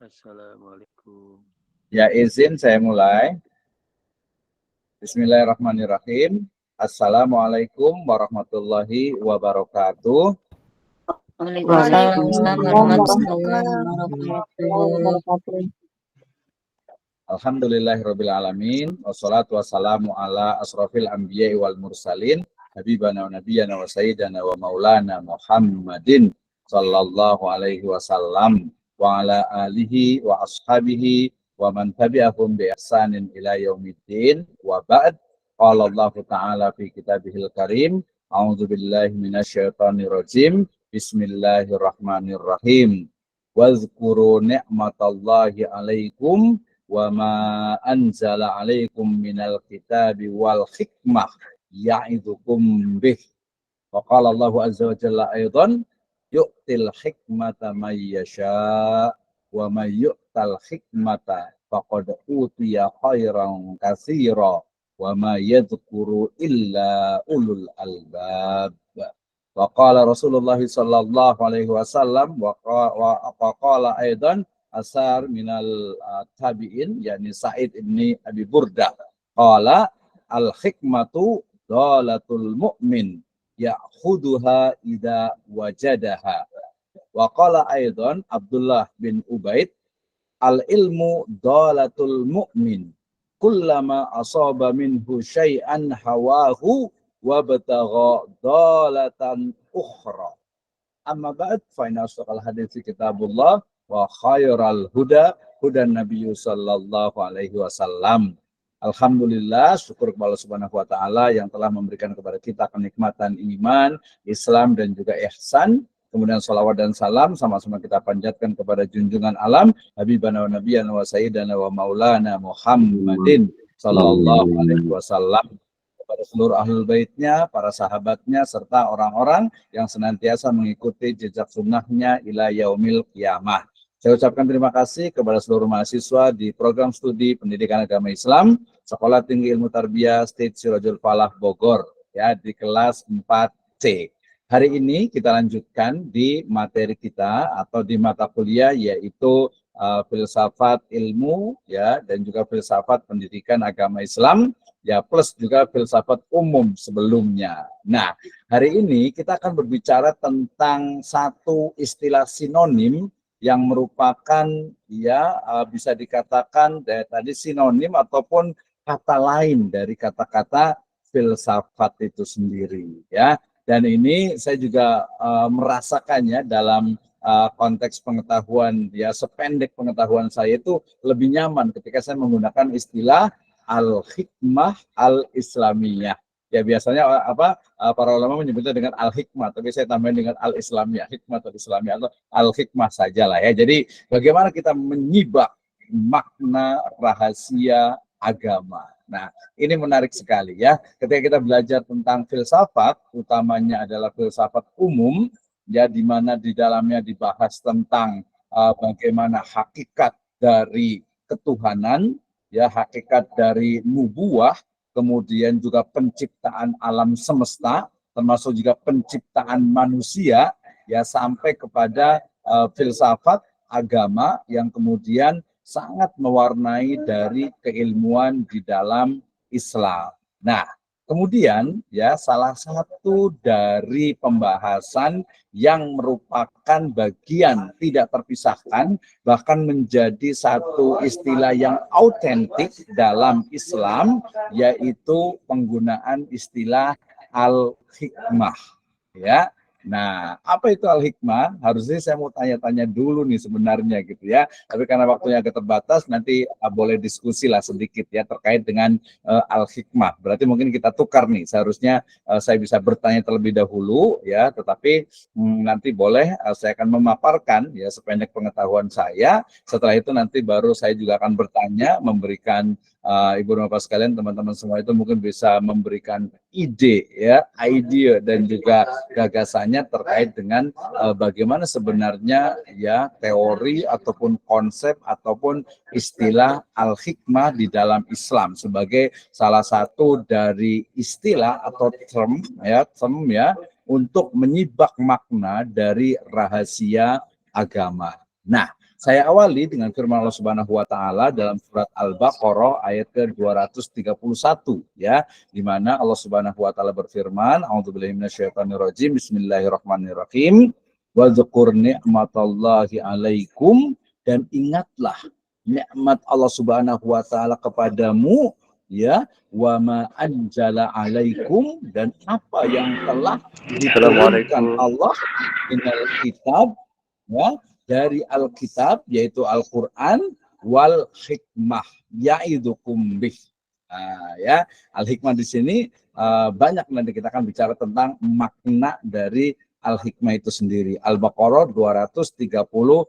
Assalamualaikum. Ya, izin saya mulai. Bismillahirrahmanirrahim. Assalamualaikum warahmatullahi wabarakatuh. Waalaikumsalam warahmatullahi wabarakatuh. Alhamdulillahirabbil alamin. Wassalatu wassalamu ala asrofil anbiya'i wal mursalin. Habibana wa nabiyana wa sayyidana wa maulana Muhammadin sallallahu alaihi wasallam wa ala alihi wa ashabihi wa man tabi'ahum bi ihsanin ila yaumiddin wa ba'd. Qala Allah Ta'ala fi kitabihil karim. A'udzu billahi minasyaitonir rajim. Bismillahirrahmanirrahim. Wazkuru ni'matallahi alaikum wa ma anzala alaikum minal kitabi wal hikmah ya'idukum bih. Wa qala Allahu azza wa jalla aidan yu'til hikmata may yasha wa may yu'tal hikmata faqad utiya khairan katsira wa ma yadhkuru illa ulul albab. Wa qala Rasulullah sallallahu alaihi wasallam wa qala aidan asar minal tabi'in yakni Sa'id ibni Abi Burdah qala al hikmatu dalatul mu'min ya'khuduha idza wajadaha. Wa qala aidan Abdullah bin Ubaid al ilmu dalatul mu'min kullama asaba minhu syai'an hawahu wa batagha dalatan ukhra. Amma ba'd fa inna asdaqal hadithi kitabullah wa khairal huda hudan nabiyyu sallallahu alaihi wasallam. Alhamdulillah, syukur kepada Allah Subhanahu wa taala yang telah memberikan kepada kita kenikmatan iman, Islam dan juga ihsan. Kemudian salawat dan salam sama-sama kita panjatkan kepada junjungan alam habibana wa nabiyana wa sayyidana wa maulana Muhammadin sallallahu alaihi wasallam, kepada seluruh ahlul baitnya, para sahabatnya, serta orang-orang yang senantiasa mengikuti jejak sunnahnya ila yaumil qiyamah. Saya ucapkan terima kasih kepada seluruh mahasiswa di program studi pendidikan agama Islam Sekolah Tinggi Ilmu Tarbiyah State Sirajul Falah Bogor ya di kelas 4C. Hari ini kita lanjutkan di materi kita atau di mata kuliah yaitu filsafat ilmu ya dan juga filsafat pendidikan agama Islam ya plus juga filsafat umum sebelumnya. Nah, hari ini kita akan berbicara tentang satu istilah sinonim yang merupakan ya bisa dikatakan tadi sinonim ataupun kata lain dari kata-kata filsafat itu sendiri ya. Dan ini saya juga merasakannya dalam konteks pengetahuan ya, sependek pengetahuan saya itu lebih nyaman ketika saya menggunakan istilah al-hikmah al-islamiyah. Ya biasanya para ulama menyebutnya dengan al-hikmah, tapi saya tambahin dengan al-islamiyah, hikmah atau islamiyah atau al-hikmah sajalah ya. Jadi bagaimana kita menyibak makna rahasia agama. Nah, ini menarik sekali ya. Ketika kita belajar tentang filsafat, utamanya adalah filsafat umum, ya di mana di dalamnya dibahas tentang bagaimana hakikat dari ketuhanan, ya hakikat dari nubuah, kemudian juga penciptaan alam semesta, termasuk juga penciptaan manusia, ya sampai kepada filsafat agama yang kemudian sangat mewarnai dari keilmuan di dalam Islam. Nah, kemudian ya salah satu dari pembahasan yang merupakan bagian tidak terpisahkan bahkan menjadi satu istilah yang autentik dalam Islam yaitu penggunaan istilah al-hikmah ya. Nah, apa itu al-hikmah? Harusnya saya mau tanya-tanya dulu nih sebenarnya gitu ya. Tapi karena waktunya agak terbatas, nanti boleh diskusi lah sedikit ya terkait dengan al-hikmah. Berarti mungkin kita tukar nih. Seharusnya saya bisa bertanya terlebih dahulu ya, tetapi nanti boleh saya akan memaparkan ya sependek pengetahuan saya. Setelah itu nanti baru saya juga akan bertanya, memberikan Ibu dan Bapak sekalian, teman-teman semua itu mungkin bisa memberikan ide ya, ide dan juga gagasannya terkait dengan bagaimana sebenarnya ya teori ataupun konsep ataupun istilah al-hikmah di dalam Islam sebagai salah satu dari istilah atau term ya untuk menyibak makna dari rahasia agama. Nah, Saya awali dengan firman Allah Subhanahu wa taala dalam surat Al-Baqarah ayat ke-231 ya, di mana Allah Subhanahu wa taala berfirman, A'udzubillahi minasyaitonirrajim, Bismillahirrahmanirrahim. Wa dzkur ni'matallahi 'alaikum, dan ingatlah nikmat Allah Subhanahu wa taala kepadamu ya, wa ma anzala 'alaikum, dan apa yang telah diturunkan Allah minal kitab ya, dari Alkitab, yaitu Al-Quran, wal hikmah ya'idukum bih. Ya, Al-Hikmah di sini banyak, nanti kita akan bicara tentang makna dari Al-Hikmah itu sendiri. Al-Baqarah 231.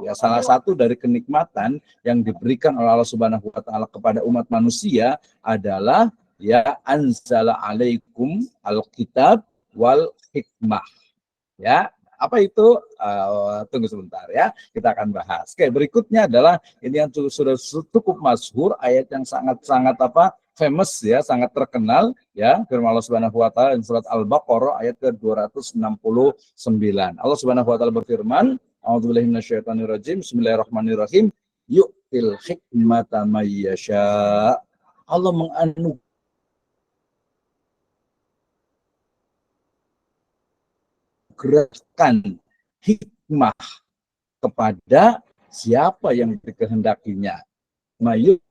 Ya, salah satu dari kenikmatan yang diberikan oleh Allah Subhanahu wa taala kepada umat manusia adalah ya anzala alaikum al-kitab wal hikmah. Ya, apa itu? Tunggu sebentar ya, kita akan bahas. Oke, berikutnya adalah ini yang sudah cukup masyhur, ayat yang sangat-sangat famous ya, sangat terkenal ya, firman Allah Subhanahu wa taala surat Al-Baqarah ayat ke-269. Allah Subhanahu wa taala berfirman, A'udzubillahi minasyaitonirrajim, Bismillahirrahmanirrahim, yu'til hikmata may yasha. Allah menganugerahkan hikmah kepada siapa yang dikehendakinya. Mayu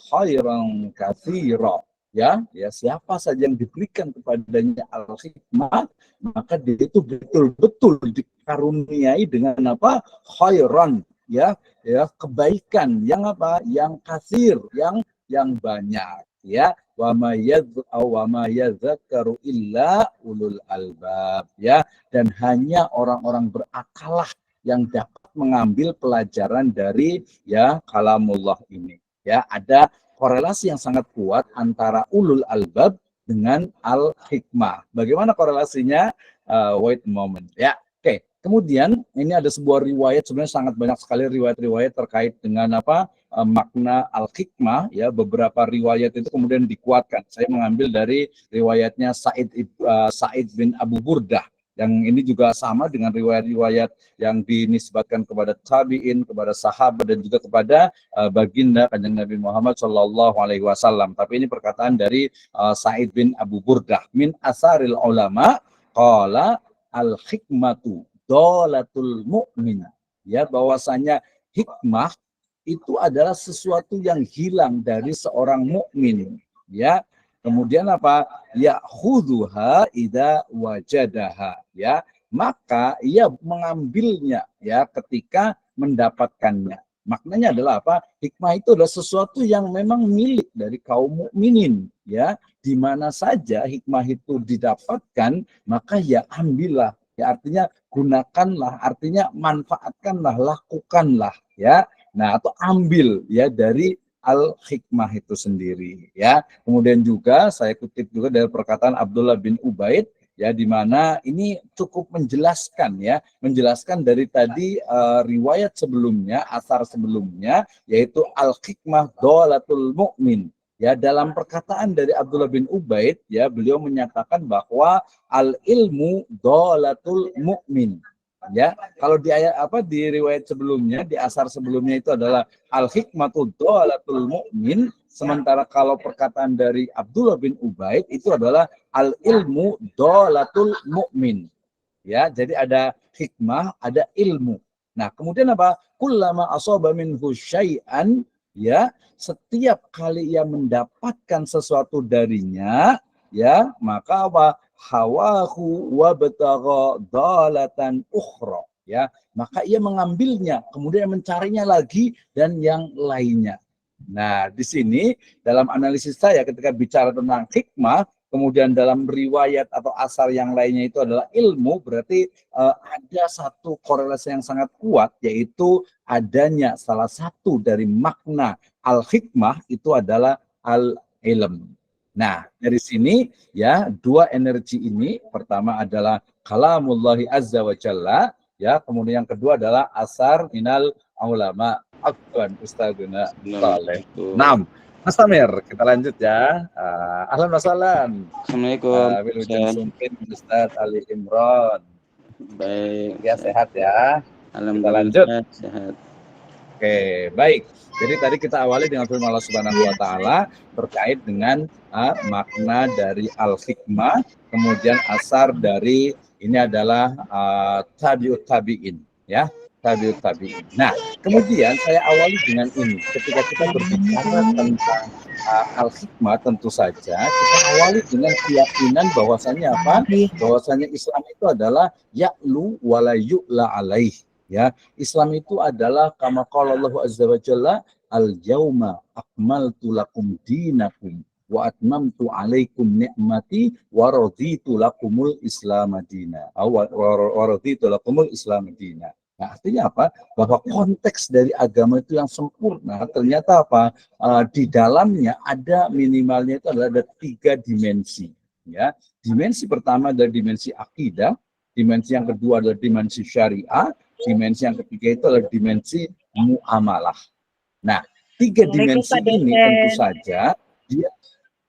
khairan katsira, ya siapa saja yang diberikan kepadanya al-hikmah, maka dia itu betul-betul dikaruniai dengan khairan, ya kebaikan yang yang katsir, yang banyak, ya wa ma yadzakaru illa ulul albab, ya, dan hanya orang-orang berakalah yang dapat mengambil pelajaran dari ya kalamullah ini. Ya, ada korelasi yang sangat kuat antara ulul albab dengan al-hikmah. Bagaimana korelasinya? Wait a moment. Ya, oke. Kemudian ini ada sebuah riwayat, sebenarnya sangat banyak sekali riwayat-riwayat terkait dengan makna al-hikmah. Ya, beberapa riwayat itu kemudian dikuatkan. Saya mengambil dari riwayatnya Sa'id bin Abu Burdah. Yang ini juga sama dengan riwayat-riwayat yang dinisbatkan kepada tabi'in, kepada sahabat, dan juga kepada baginda Kanjeng Nabi Muhammad Shallallahu Alaihi Wasallam. Tapi ini perkataan dari Sa'id bin Abu Burdah. Min asaril ulama qala al hikmatu dolatul mu'min. Ya, bahwasanya hikmah itu adalah sesuatu yang hilang dari seorang mukmin. Ya. Kemudian ya khuduha idza wajadaha, ya, maka ia mengambilnya ya ketika mendapatkannya. Maknanya adalah hikmah itu adalah sesuatu yang memang milik dari kaum mukminin, ya, di mana saja hikmah itu didapatkan, maka ya ambillah, ya, artinya gunakanlah, artinya manfaatkanlah, lakukanlah, ya. Nah, atau ambil ya dari al-hikmah itu sendiri, ya. Kemudian juga saya kutip juga dari perkataan Abdullah bin Ubaid, ya, di mana ini cukup menjelaskan dari tadi riwayat sebelumnya, asar sebelumnya, yaitu al-hikmah dolatul mu'min. Ya, dalam perkataan dari Abdullah bin Ubaid, ya, beliau menyatakan bahwa al-ilmu dolatul mu'min. Ya, kalau di ayat di riwayat sebelumnya, di asar sebelumnya itu adalah al-hikmatu dolatul mu'min, sementara kalau perkataan dari Abdullah bin Ubaid itu adalah al-ilmu dolatul mu'min. Ya, jadi ada hikmah, ada ilmu. Nah, kemudian kullama asaba minhu syai'an, ya, setiap kali ia mendapatkan sesuatu darinya, ya, maka hawahu wa batagha dalatan ukhra, ya, maka ia mengambilnya kemudian mencarinya lagi dan yang lainnya. Nah, di sini dalam analisis saya ketika bicara tentang hikmah, kemudian dalam riwayat atau asar yang lainnya itu adalah ilmu, berarti ada satu korelasi yang sangat kuat, yaitu adanya salah satu dari makna al-hikmah itu adalah al-ilm. Nah, dari sini ya dua energi ini, pertama adalah kalamullahi azza wa jalla, ya, kemudian yang kedua adalah asar minal ulama. Afwan Ustadzuna Saleh. 6. Mas Tamir, kita lanjut ya. Ahlan wa sahlan. Assalamualaikum. Wilujeng Sumpin Ustadz Ali Imran. Baik. Ya, sehat ya. Alhamdulillah lanjut. sehat. Oke, baik. Jadi tadi kita awali dengan firman Allah Subhanahu wa taala terkait dengan makna dari al-hikmah, kemudian asar dari ini adalah tabiut tabiin, ya, tabiut tabiin. Nah, kemudian saya awali dengan ini. Ketika kita berbicara tentang al-hikmah, tentu saja kita awali dengan keyakinan bahwasanya apa? Bahwasanya Islam itu adalah ya'lu wala yu'la alaih. Ya, Islam itu adalah kama qala Allah azza wa jalla al-yauma akmaltu lakum dinakum wa atmamtu alaikum ni'mati wa raditu lakumul islam madina. Wa raditu lakumul islam madina. Nah, artinya apa? Bahwa konteks dari agama itu yang sempurna ternyata apa? Di dalamnya ada minimalnya itu adalah ada 3 dimensi. Ya, dimensi pertama adalah dimensi akidah, dimensi yang kedua adalah dimensi syariah, dimensi yang ketiga itu adalah dimensi muamalah. Nah, 3 dimensi ini tentu saja dia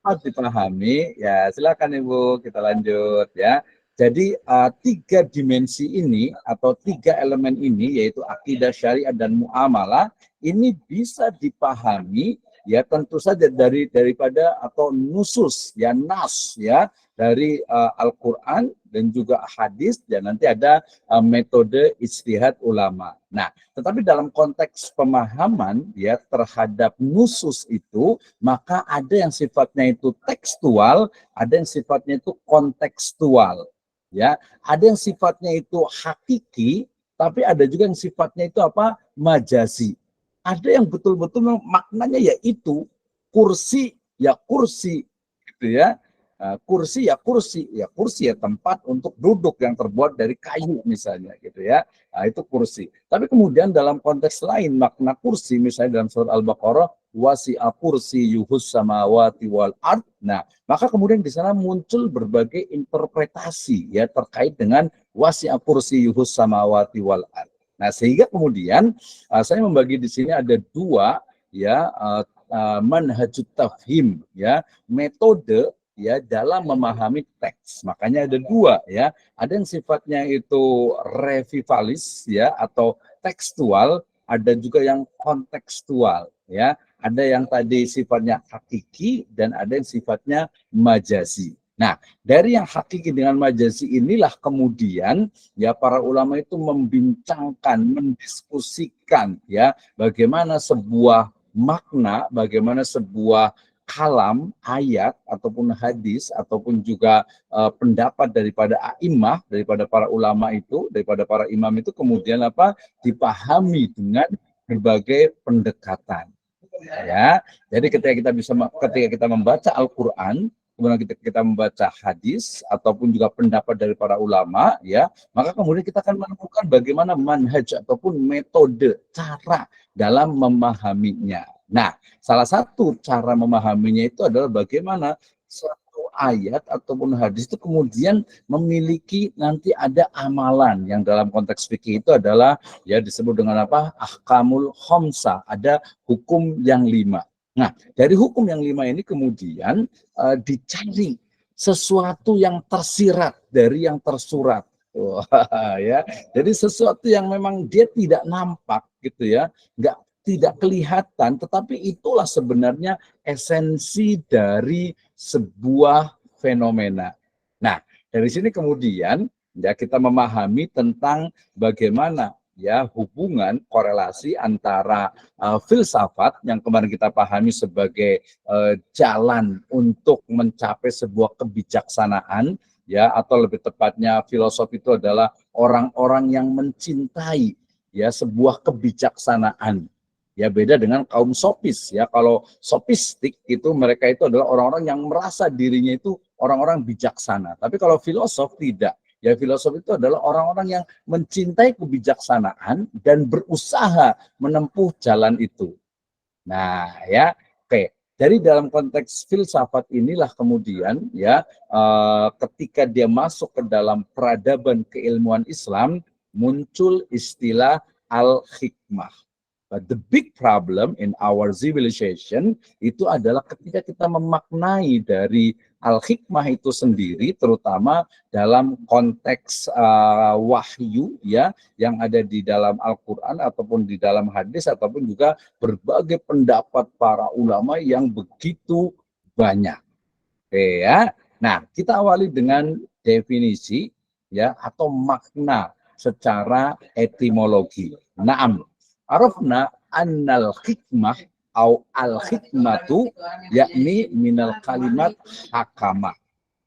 harus dipahami. Ya, silakan Ibu, kita lanjut ya. Jadi 3 dimensi ini atau 3 elemen ini yaitu akidah, syariat dan muamalah ini bisa dipahami ya tentu saja daripada atau nusus ya nas ya dari Al-Qur'an dan juga hadis dan nanti ada metode ijtihad ulama. Nah, tetapi dalam konteks pemahaman ya terhadap nusus itu maka ada yang sifatnya itu tekstual, ada yang sifatnya itu kontekstual. Ya, ada yang sifatnya itu hakiki, tapi ada juga yang sifatnya itu apa? Majazi. Ada yang betul-betul maknanya yaitu kursi gitu ya. Kursi ya tempat untuk duduk yang terbuat dari kayu misalnya gitu ya. Nah, itu kursi. Tapi kemudian dalam konteks lain makna kursi misalnya dalam surat Al-Baqarah wasi'a kursiyuhus samawati wal ard. Nah, maka kemudian di sana muncul berbagai interpretasi ya terkait dengan wasi'a kursiyuhus samawati wal ard. Nah, sehingga kemudian saya membagi di sini ada 2 ya manhajut tafhim ya, metode ya dalam memahami teks. Makanya ada 2 ya. Ada yang sifatnya itu revivalis ya atau tekstual, ada juga yang kontekstual ya. Ada yang tadi sifatnya hakiki dan ada yang sifatnya majazi. Nah, dari yang hakiki dengan majazi inilah kemudian ya para ulama itu membincangkan, mendiskusikan ya bagaimana sebuah makna, bagaimana sebuah kalam, ayat ataupun hadis ataupun juga pendapat daripada a'immah, daripada para ulama itu, daripada para imam itu kemudian apa? Dipahami dengan berbagai pendekatan. Ya, jadi ketika kita membaca Al-Qur'an, kemudian kita membaca hadis ataupun juga pendapat dari para ulama, ya, maka kemudian kita akan menemukan bagaimana manhaj ataupun metode cara dalam memahaminya. Nah, salah satu cara memahaminya itu adalah bagaimana suatu ayat ataupun hadis itu kemudian memiliki nanti ada amalan yang dalam konteks fikih itu adalah ya disebut dengan apa? Ahkamul khamsah, ada hukum yang 5. Nah, dari hukum yang 5 ini kemudian dicari sesuatu yang tersirat dari yang tersurat. Wah, ya. Jadi sesuatu yang memang dia tidak nampak gitu ya, tidak kelihatan, tetapi itulah sebenarnya esensi dari sebuah fenomena. Nah, dari sini kemudian ya kita memahami tentang bagaimana ya hubungan korelasi antara filsafat yang kemarin kita pahami sebagai jalan untuk mencapai sebuah kebijaksanaan ya atau lebih tepatnya filosofi itu adalah orang-orang yang mencintai ya sebuah kebijaksanaan. Ya beda dengan kaum sofis ya. Kalau sofistik itu mereka itu adalah orang-orang yang merasa dirinya itu orang-orang bijaksana. Tapi kalau filosof tidak. Ya filosof itu adalah orang-orang yang mencintai kebijaksanaan dan berusaha menempuh jalan itu. Nah, ya, oke. Dari dalam konteks filsafat inilah kemudian ya ketika dia masuk ke dalam peradaban keilmuan Islam muncul istilah al-hikmah. the big problem in our civilization itu adalah ketika kita memaknai dari al-hikmah itu sendiri, terutama dalam konteks wahyu ya, yang ada di dalam Al-Quran ataupun di dalam hadis ataupun juga berbagai pendapat para ulama yang begitu banyak. Oke ya. Nah, kita awali dengan definisi ya atau makna secara etimologi. Naam, arafna annal hikmah au al hikmatu yakni minal kalimat hakama.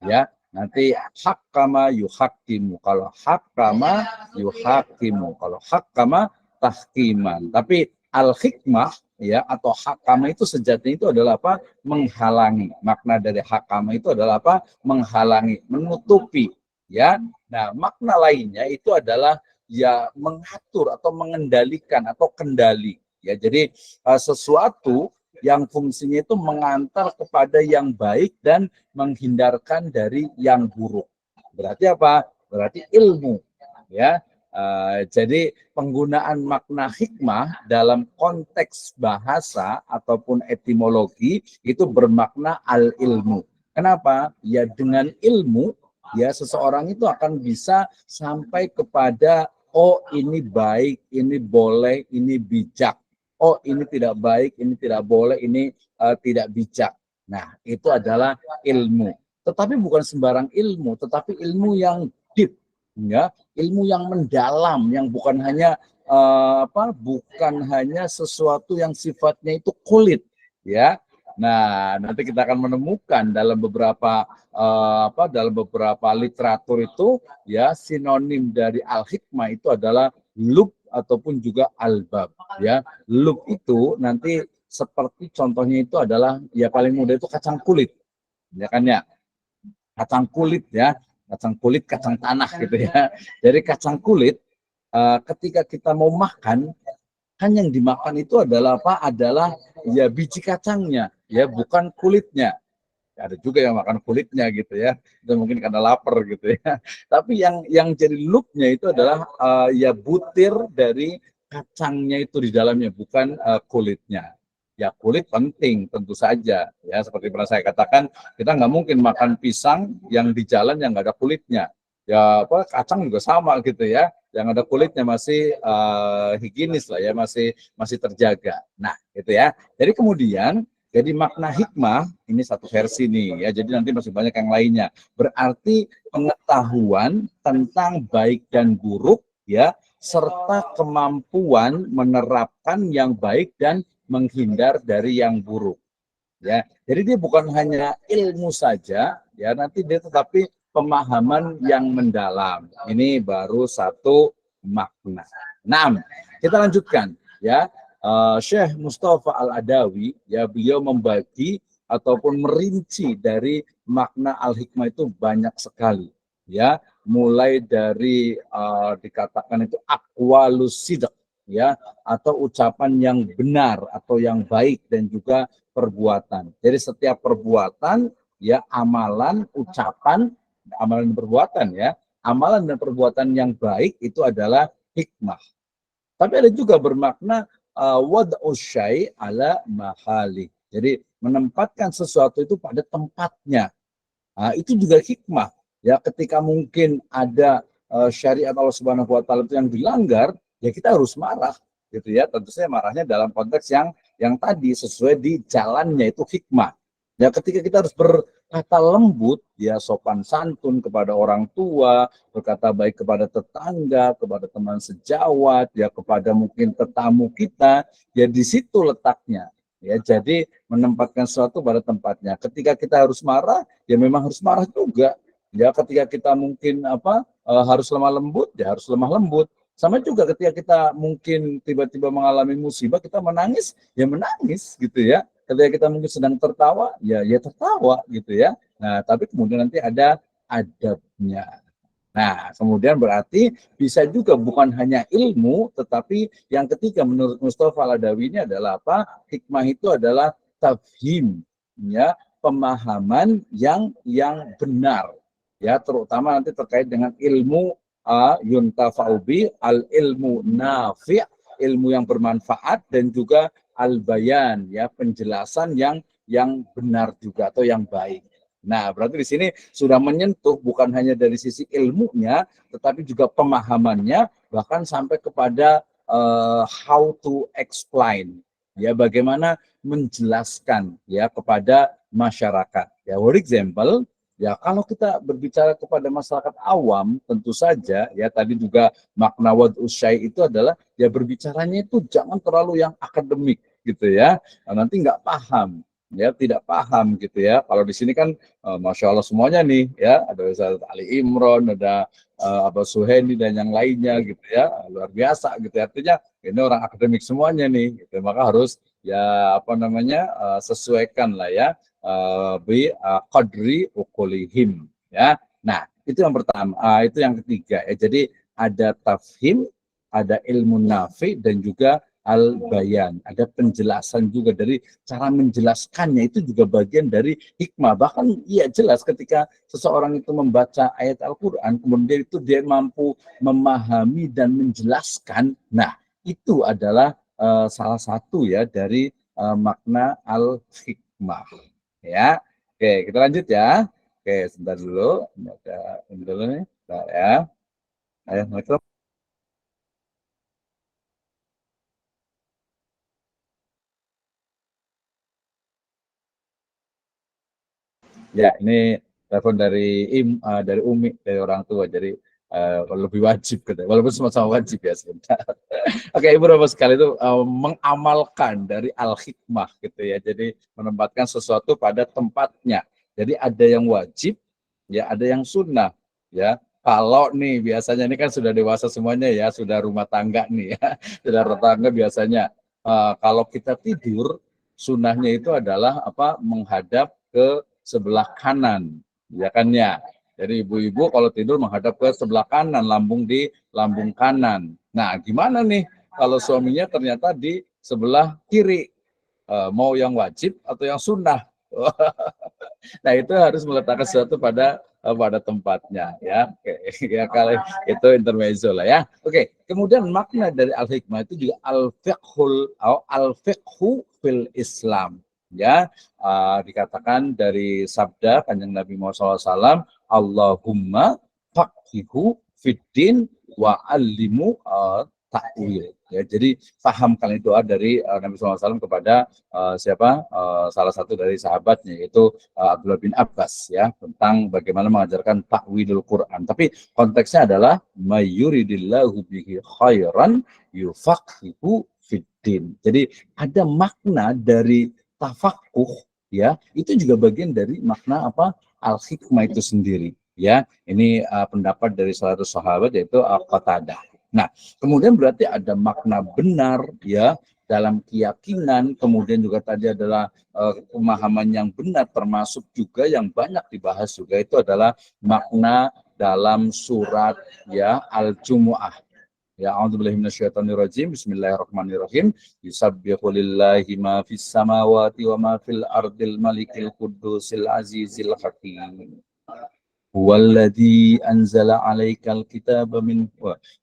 Ya, nanti hakama yuhakimu. Kalau hakama yuhakimu. Kalau hakama tahkiman. Tapi al hikmah ya atau hakama itu sejatinya itu adalah apa? Menghalangi. Makna dari hakama itu adalah apa? Menghalangi, menutupi ya. Nah, makna lainnya itu adalah ya mengatur atau mengendalikan atau kendali ya. Jadi sesuatu yang fungsinya itu mengantar kepada yang baik dan menghindarkan dari yang buruk. Berarti apa? Berarti ilmu ya. Jadi penggunaan makna hikmah dalam konteks bahasa ataupun etimologi itu bermakna al-ilmu. Kenapa? Ya dengan ilmu ya seseorang itu akan bisa sampai kepada oh ini baik, ini boleh, ini bijak. Oh ini tidak baik, ini tidak boleh, ini tidak bijak. Nah itu adalah ilmu. Tetapi bukan sembarang ilmu, tetapi ilmu yang deep, ya, ilmu yang mendalam, yang bukan hanya bukan hanya sesuatu yang sifatnya itu kulit, ya. Nah, nanti kita akan menemukan dalam beberapa dalam beberapa literatur itu ya sinonim dari al-hikmah itu adalah lub ataupun juga albab ya. Lub itu nanti seperti contohnya itu adalah ya paling mudah itu kacang kulit. Ya kan ya? Kacang kulit ya, kacang tanah gitu ya. Jadi kacang kulit ketika kita mau makan kan yang dimakan itu adalah apa? Adalah ya biji kacangnya, ya bukan kulitnya. Ada juga yang makan kulitnya gitu ya, itu mungkin karena lapar gitu ya. Tapi yang jadi loopnya itu adalah ya butir dari kacangnya itu di dalamnya, bukan kulitnya. Ya kulit penting tentu saja ya, seperti pernah saya katakan kita nggak mungkin makan pisang yang di jalan yang nggak ada kulitnya. Ya apa kacang juga sama gitu ya, yang ada kulitnya masih higienis lah ya, masih terjaga. Nah gitu ya. Jadi kemudian jadi makna hikmah ini satu versi nih ya. Jadi nanti masih banyak yang lainnya. Berarti pengetahuan tentang baik dan buruk ya, serta kemampuan menerapkan yang baik dan menghindar dari yang buruk. Ya. Jadi dia bukan hanya ilmu saja ya, nanti dia tetapi pemahaman yang mendalam. Ini baru satu makna. 6. Kita lanjutkan ya. Syekh Mustafa Al-Adawi ya beliau membagi ataupun merinci dari makna al-hikmah itu banyak sekali ya, mulai dari dikatakan itu aqwalus sidq ya atau ucapan yang benar atau yang baik dan juga perbuatan. Jadi setiap perbuatan ya amalan, ucapan, amalan dan perbuatan ya, amalan dan perbuatan yang baik itu adalah hikmah. Tapi ada juga bermakna wad'u syai' ala mahali. Jadi menempatkan sesuatu itu pada tempatnya. Itu juga hikmah. Ya ketika mungkin ada syariat Allah Subhanahu wa taala itu yang dilanggar, ya kita harus marah gitu ya. Tentu saja marahnya dalam konteks yang tadi sesuai di jalannya itu hikmah. Ya ketika kita harus berkata lembut, ya sopan santun kepada orang tua, berkata baik kepada tetangga, kepada teman sejawat, ya kepada mungkin tetamu kita, ya di situ letaknya. Ya jadi menempatkan sesuatu pada tempatnya. Ketika kita harus marah, ya memang harus marah juga. Ya ketika kita mungkin harus lemah lembut, ya harus lemah lembut. Sama juga ketika kita mungkin tiba-tiba mengalami musibah, kita menangis, ya menangis gitu ya. Ketika kita mungkin sedang tertawa, ya tertawa gitu ya. Nah, tapi kemudian nanti ada adabnya. Nah, kemudian berarti bisa juga bukan hanya ilmu, tetapi yang ketiga menurut Mustafa Al-Adawi ini adalah apa? Hikmah itu adalah tafhim, ya, pemahaman yang benar. Ya, terutama nanti terkait dengan ilmu yuntafa'u bi al ilmu nafi' ilmu yang bermanfaat, dan juga al-bayan, ya, penjelasan yang benar juga atau yang baik. Nah, berarti di sini sudah menyentuh bukan hanya dari sisi ilmunya, tetapi juga pemahamannya, bahkan sampai kepada how to explain, ya, bagaimana menjelaskan, ya, kepada masyarakat. Ya, for example, ya, kalau kita berbicara kepada masyarakat awam, tentu saja, ya, tadi juga makna wad'us syai' itu adalah, ya, berbicaranya itu jangan terlalu yang akademik, gitu ya. Nah, nanti nggak paham, ya, tidak paham, gitu ya. Kalau di sini kan, Masya Allah semuanya nih, ya, ada Ustaz Ali Imron, ada Abah Suhendi dan yang lainnya, gitu ya, luar biasa, gitu ya. Artinya ini orang akademik semuanya nih, gitu. Maka harus, ya, apa namanya, sesuaikan lah, ya, bi qadri uqulihim, ya. Nah, itu yang pertama, itu yang ketiga, ya. Jadi ada tafhim, ada ilmu nafi, dan juga al-bayan, ada penjelasan juga. Dari cara menjelaskannya itu juga bagian dari hikmah. Bahkan iya jelas ketika seseorang itu membaca ayat Al-Quran, kemudian itu dia mampu memahami dan menjelaskan. Nah, itu adalah salah satu, ya, dari makna al-hikmah. Ya, oke, kita lanjut ya. Oke, sebentar dulu. Ini dulu nih, sebentar ya. Ayo, Assalamualaikum. Ya, ini telepon dari Umi, dari orang tua. Jadi lebih wajib, gitu. Walaupun sama-sama wajib, ya, sebentar. Oke, Ibu Bapak sekali, itu mengamalkan dari al-hikmah, gitu ya. Jadi menempatkan sesuatu pada tempatnya. Jadi ada yang wajib, ya, ada yang sunnah, ya. Kalau nih biasanya ini kan sudah dewasa semuanya, ya, sudah rumah tangga nih, ya. Sudah rumah tangga biasanya kalau kita tidur, sunnahnya itu adalah apa? Menghadap ke sebelah kanan, ya kan, ya. Jadi ibu-ibu kalau tidur menghadap ke sebelah kanan, lambung di lambung kanan. Nah, gimana nih kalau suaminya ternyata di sebelah kiri? Mau yang wajib atau yang sunnah? Nah, itu harus meletakkan sesuatu pada tempatnya, ya. Oke, ya, kalau itu intermezzo lah, ya. Oke, kemudian makna dari al-hikmah itu juga al-fiqhu fil Islam, ya. Dikatakan dari sabda Kanjeng Nabi Muhammad SAW, Allahumma faqhihu fiddin wa allimu ta'wil. Ya, jadi pahamkan doa dari Nabi SAW kepada siapa? Salah satu dari sahabatnya, yaitu Abdullah bin Abbas, ya, tentang bagaimana mengajarkan takwilul Quran. Tapi konteksnya adalah mayyuridillahu bihi khairan yufaqihu fiddin. Jadi ada makna dari tafakuh, ya, itu juga bagian dari makna apa? Al-hikmah itu sendiri, ya. Ini pendapat dari salah satu sahabat, yaitu Qatadah. Nah, kemudian berarti ada makna benar, ya, dalam keyakinan. Kemudian juga tadi adalah pemahaman yang benar, termasuk juga yang banyak dibahas juga itu adalah makna dalam surat, ya, Al-Jumu'ah. Ya, a'udzubillahi minasyaitonirrajim. Bismillahirrahmanirrahim. Yusabbihu lillahi ma fis samawati wa ma fil ardil malikil qudusil azizil hakim. Huwallazi anzala 'alaikal kitaba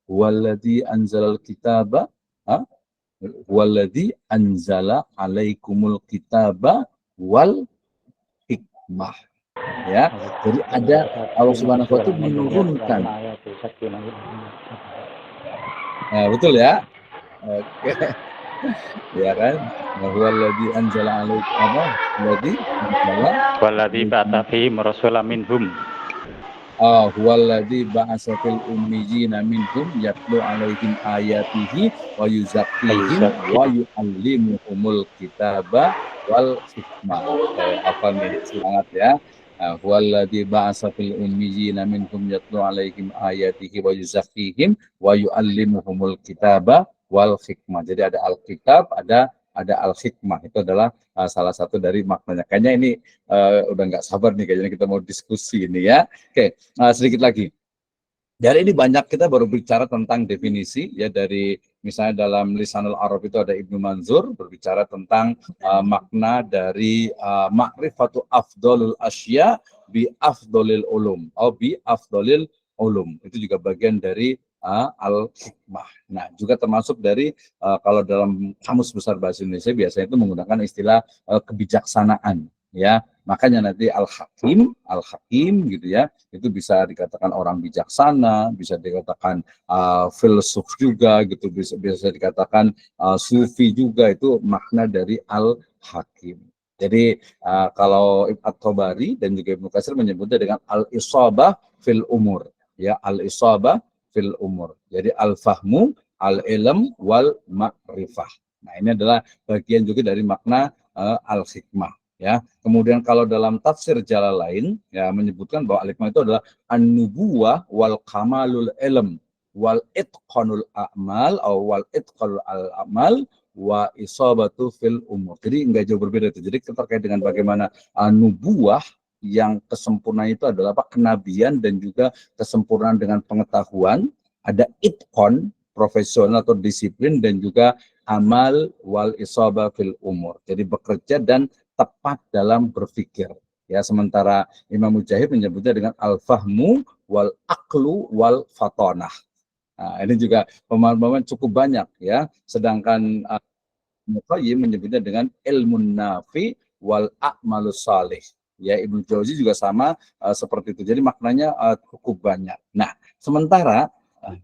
huwallazi anzalal kitaba huwallazi anzala 'alaikumul kitaba wal hikmah. Ya, jadi ada Allah Subhanahu wa taala menurunkan. Nah, betul, ya. Oke. Ya kan? Huwallazi anzala 'alaikum Waladzi ba'atsa fihim rasulan minhum. Huwallazi ba'atsa fil ummiyina minhum yatlu 'alaihim ayatihi wa yuzakkihim wa yu'allimuhumul kitaba wal hikmah. Apa nih, semangat, ya. Huwallazi ba'atsa fil ummiyina minhum yatlu 'alaihim ayatihi wa yuzakkihim wa yu'allimuhumul kitaba wal hikmah. Jadi ada Alkitab, ada al-hikmah. Itu adalah salah satu dari maknanya. Kayaknya ini udah nggak sabar nih, kayaknya kita mau diskusi ini, ya. Oke, sedikit lagi. Dari ini banyak kita baru bicara tentang definisi, ya, dari misalnya dalam Lisanul Arab itu ada Ibnu Manzur berbicara tentang makna dari ma'rifatu afdolul asya bi afdolil ulum atau bi afdolil ulum. Itu juga bagian dari al-hikmah. Nah, juga termasuk dari kalau dalam Kamus Besar Bahasa Indonesia biasanya itu menggunakan istilah kebijaksanaan, ya. Makanya nanti al-hakim gitu ya, itu bisa dikatakan orang bijaksana, bisa dikatakan filsuf juga gitu, bisa dikatakan sufi juga, itu makna dari al-hakim. Jadi kalau At-Tabari dan juga Ibnu Katsir menyebutnya dengan al-isabah fil umur, ya, al-isabah fil umur. Jadi al-fahmu, al-ilm, wal ma'rifah. Nah, ini adalah bagian juga dari makna al-hikmah, ya. Kemudian kalau dalam tafsir Jalalain ya menyebutkan bahwa al-hikmah itu adalah an-nubuwah wal kamalul ilm wal itqanul a'mal atau wal itqanul al-amal wa isabatu fil umur. Jadi enggak jauh berbeda itu. Jadi terkait dengan bagaimana nubuwah yang kesempurnaan itu adalah apa? Kenabian dan juga kesempurnaan dengan pengetahuan, ada itqon, profesional atau disiplin, dan juga amal wal isabah fil umur. Jadi bekerja dan tepat dalam berpikir. Ya, sementara Imam Mujahid menyebutnya dengan al-fahmu wal aqlu wal fatonah. Nah, ini juga pemahaman cukup banyak ya. Sedangkan Muqayyim menyebutnya dengan ilmun nafi wal a'malus salih. Ya, Ibnu Jauzi juga sama seperti itu. Jadi maknanya cukup banyak. Nah, sementara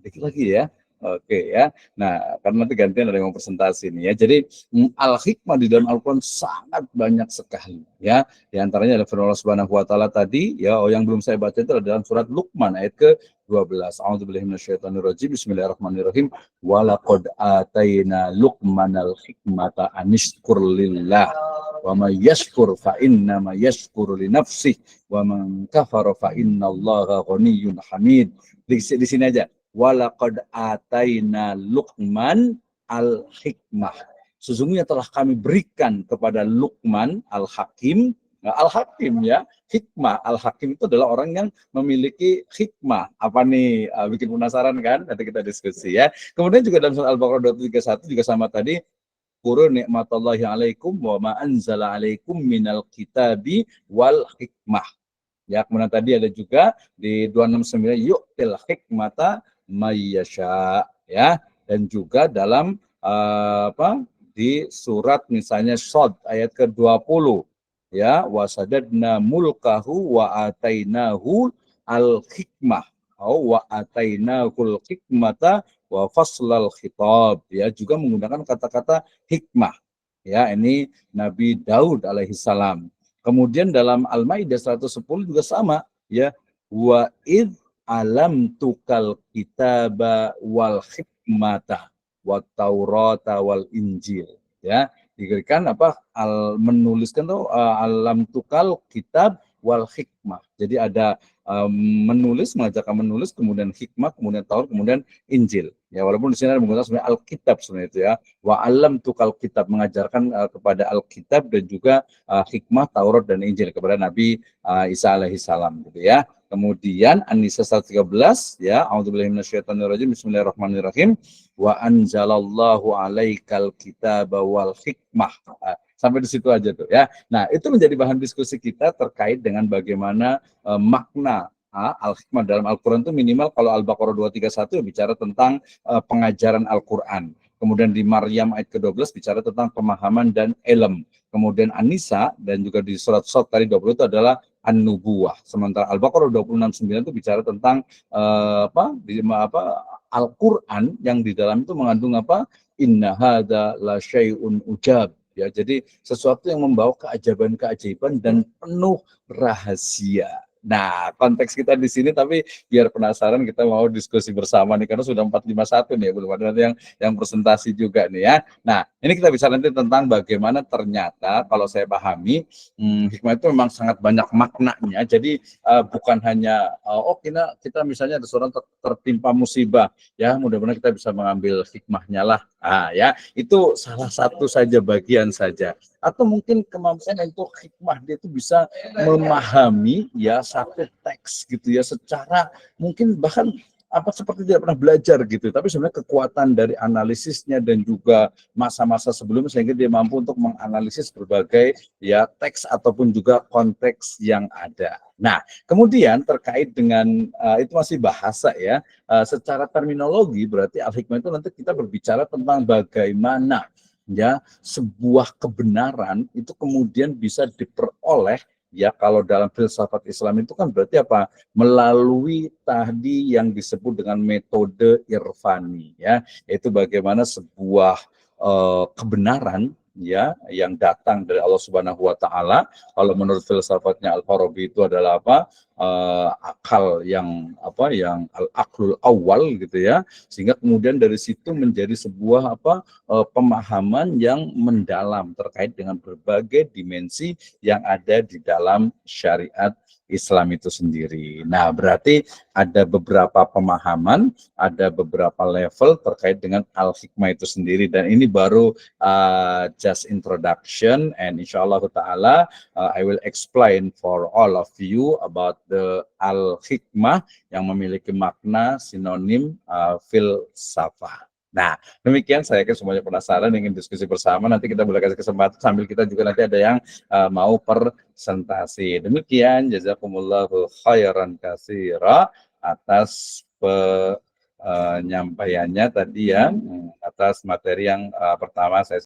dikit lagi ya. Oke ya. Nah, karena nanti gantian ada yang mau presentasi ini ya. Jadi al-hikmah di dalam Al-Qur'an sangat banyak sekali ya. Di antaranya ada firman Allah Subhanahu wa taala tadi ya, yang belum saya baca itu adalah dalam surat Luqman ayat ke-12. A'udzubillahi minasyaitonirrajim. Bismillahirrahmanirrahim. Walaqad atayna Luqmanal hikmata anishkur lillah wa may yashkur fa inna ma yashkuru li nafsihi wa man kafara fa innallaha ghaniyyun hamid. Di sini aja. Walaqad atayna Luqman al-hikmah. Sesungguhnya telah kami berikan kepada Luqman al-hakim. Nah, al-hakim ya, hikmah. Al-hakim itu adalah orang yang memiliki hikmah. Apa nih? Bikin penasaran kan? Nanti kita diskusi ya. Kemudian juga dalam surat Al-Baqarah 231 juga sama tadi. Qul ni'matallahi alaikum wa ma anzala alaikum minal kitabi wal hikmah. Ya, kemudian tadi ada juga di 269 yu'til hikmata mayyasha, ya, dan juga dalam di surat misalnya Shad ayat ke-20 ya, wasadadna mulkahu wa atainahu al-hikmah atau wa atainahul hikmata wa faslal khitab, ya, juga menggunakan kata-kata hikmah, ya, ini Nabi Daud alaihi salam. Kemudian dalam Al-Maidah 110 juga sama ya, wa id alam tukal kitaba wal hikmata wat taurata wal injil, ya, diberikan menuliskan tuh alam tukal kitab wal hikmah. Jadi ada menulis, mengajarkan menulis, kemudian hikmah, kemudian Taurat, kemudian Injil. Ya, walaupun di sini ada menggunakan sebenarnya Alkitab sebenarnya itu ya. Wa alam tukal kitab, mengajarkan kepada Alkitab dan juga hikmah, Taurat dan Injil kepada Nabi Isa alaihi salam gitu ya. Kemudian An-Nisa 113 ya, a'udzubillahi minasyaitonirrajim, bismillahirrahmanirrahim, wa anzalallahu alaikal kitaba wal hikmah. Sampai di situ aja tuh ya. Nah, itu menjadi bahan diskusi kita terkait dengan bagaimana makna al-hikmah dalam Al-Quran itu minimal kalau Al-Baqarah 231 bicara tentang pengajaran Al-Quran. Kemudian di Maryam ayat ke-12 bicara tentang pemahaman dan ilm. Kemudian An-Nisa dan juga di surat Shad tadi 20 itu adalah an-nubuwah. Sementara Al-Baqarah 26:9 itu bicara tentang Al-Quran yang di dalam itu mengandung apa? Inna hadza la syai'un ujab. Ya, jadi sesuatu yang membawa keajaiban-keajaiban dan penuh rahasia. Nah, konteks kita di sini, tapi biar penasaran kita mau diskusi bersama nih, karena sudah 451 nih, belum ada yang presentasi juga nih ya. Nah, ini kita bisa nanti tentang bagaimana ternyata kalau saya pahami hikmah itu memang sangat banyak maknanya. Jadi bukan hanya kita misalnya ada seorang tertimpa musibah, ya mudah-mudahan kita bisa mengambil hikmahnya lah. Ya, itu salah satu saja, bagian saja. Atau mungkin kemampuan untuk hikmah dia itu bisa memahami ya satu teks gitu ya secara mungkin bahkan seperti tidak pernah belajar gitu. Tapi sebenarnya kekuatan dari analisisnya dan juga masa-masa sebelumnya sehingga dia mampu untuk menganalisis berbagai ya teks ataupun juga konteks yang ada. Nah, kemudian terkait dengan itu masih bahasa ya, secara terminologi berarti al-hikmah itu nanti kita berbicara tentang bagaimana ya sebuah kebenaran itu kemudian bisa diperoleh. Ya, kalau dalam filsafat Islam itu kan berarti apa? Melalui tadi yang disebut dengan metode irfani, ya, yaitu bagaimana sebuah kebenaran ya yang datang dari Allah Subhanahu wa taala. Kalau menurut filsafatnya Al-Farabi itu adalah apa? Akal yang al-aqlul awal gitu ya. Sehingga kemudian dari situ menjadi sebuah pemahaman yang mendalam terkait dengan berbagai dimensi yang ada di dalam syariat Islam itu sendiri. Nah, berarti ada beberapa pemahaman, ada beberapa level terkait dengan al-hikmah itu sendiri, dan ini baru just introduction, and insyaallah ta'ala I will explain for all of you about the al-hikmah yang memiliki makna sinonim filsafah. Nah, demikian, saya yakin semuanya penasaran ingin diskusi bersama. Nanti kita boleh kasih kesempatan sambil kita juga nanti ada yang mau presentasi. Demikian, jazakumullahu khairan katsira atas penyampaiannya tadi ya, atas materi yang pertama saya